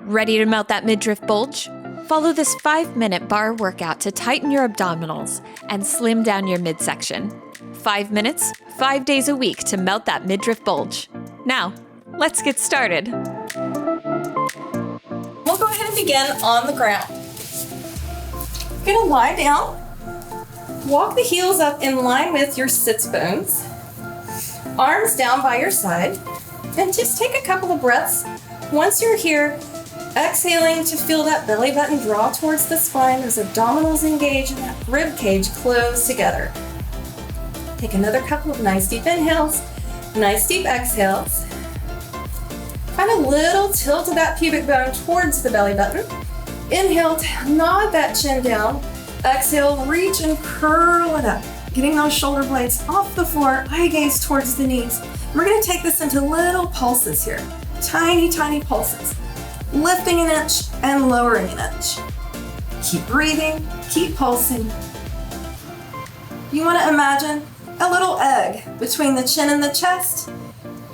Ready to melt that midriff bulge? Follow this 5-minute barre workout to tighten your abdominals and slim down your midsection. 5 minutes, 5 days a week to melt that midriff bulge. Now, let's get started. We'll go ahead and begin on the ground. You're gonna lie down, walk the heels up in line with your sits bones, arms down by your side, and just take a couple of breaths. Once you're here, exhaling to feel that belly button draw towards the spine, those abdominals engage, and that rib cage close together. Take another couple of nice deep inhales, nice deep exhales. Find a little tilt of that pubic bone towards the belly button. Inhale, nod that chin down. Exhale, reach and curl it up. Getting those shoulder blades off the floor, eye gaze towards the knees. We're gonna take this into little pulses here. Tiny, tiny pulses. Lifting an inch and lowering an inch. Keep breathing, keep pulsing. You want to imagine a little egg between the chin and the chest,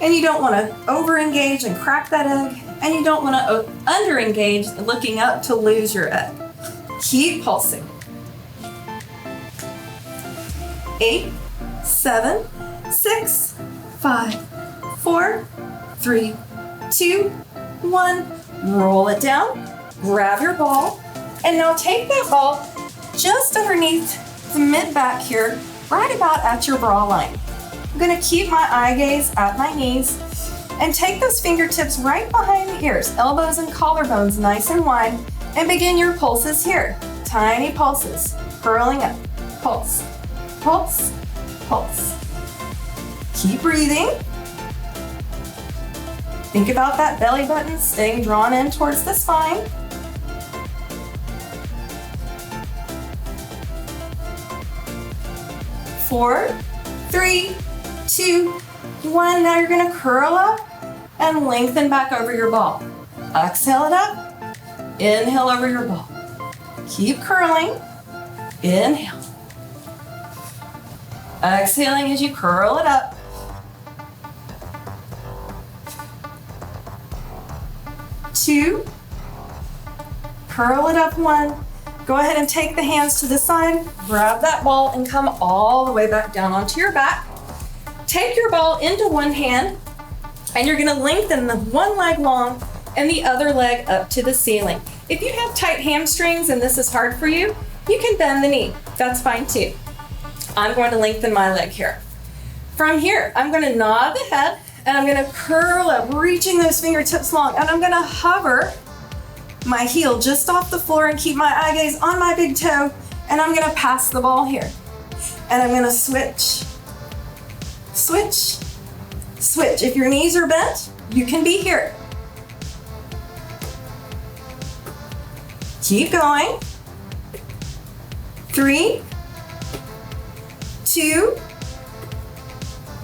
and you don't want to over-engage and crack that egg, and you don't want to under-engage looking up to lose your egg. Keep pulsing. 8, 7, 6, 5, 4, 3, 2, 1. Roll it down, grab your ball, and now take that ball just underneath the mid-back here, right about at your bra line. I'm gonna keep my eye gaze at my knees and take those fingertips right behind the ears, elbows and collarbones nice and wide, and begin your pulses here. Tiny pulses, curling up. Pulse, pulse, pulse. Keep breathing. Think about that belly button staying drawn in towards the spine. Four, 3, 2, 1. Now you're gonna curl up and lengthen back over your ball. Exhale it up, inhale over your ball. Keep curling, inhale. Exhaling as you curl it up. 2, curl it up 1. Go ahead and take the hands to the side, grab that ball and come all the way back down onto your back. Take your ball into one hand and you're gonna lengthen the one leg long and the other leg up to the ceiling. If you have tight hamstrings and this is hard for you, you can bend the knee, that's fine too. I'm going to lengthen my leg here. From here, I'm gonna nod the head and I'm gonna curl up, reaching those fingertips long, and I'm gonna hover my heel just off the floor and keep my eye gaze on my big toe, and I'm gonna pass the ball here. And I'm gonna switch, switch, switch. If your knees are bent, you can be here. Keep going. 3, 2,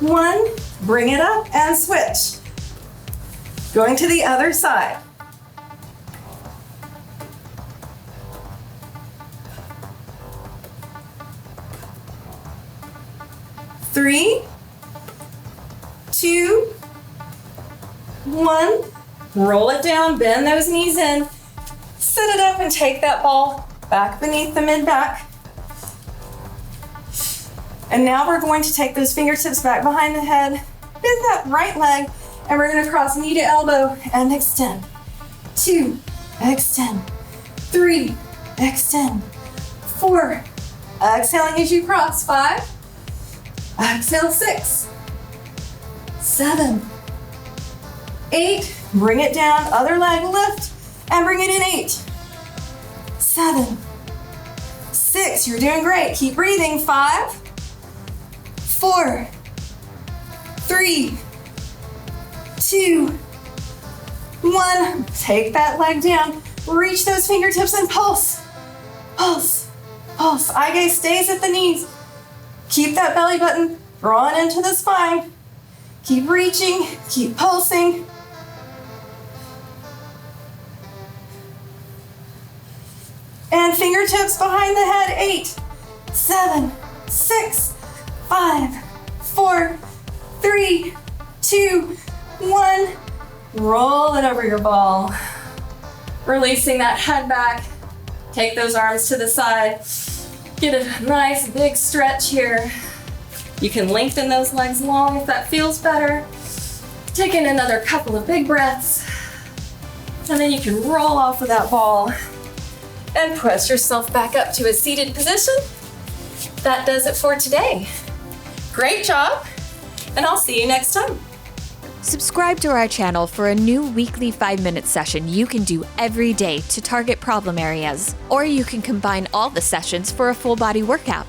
1. Bring it up and switch. Going to the other side. 3, 2, 1. Roll it down, bend those knees in. Sit it up and take that ball back beneath the mid-back. And now we're going to take those fingertips back behind the head, bend that right leg, and we're gonna cross knee to elbow and extend. 2, extend. 3, extend. 4, exhaling as you cross. 5, exhale. 6, 7, 8, bring it down, other leg lift, and bring it in. 8, 7, 6, you're doing great. Keep breathing. 5, 4, 3, 2, 1. Take that leg down, reach those fingertips and pulse, pulse, pulse. Eye gaze stays at the knees. Keep that belly button drawn into the spine. Keep reaching, keep pulsing. And fingertips behind the head. 8, 7, 6, 5, 4, 3, 2, 1. Roll it over your ball. Releasing that head back. Take those arms to the side. Get a nice big stretch here. You can lengthen those legs long if that feels better. Take in another couple of big breaths. And then you can roll off of that ball and press yourself back up to a seated position. That does it for today. Great job, and I'll see you next time. Subscribe to our channel for a new weekly 5-minute session you can do every day to target problem areas, or you can combine all the sessions for a full body workout.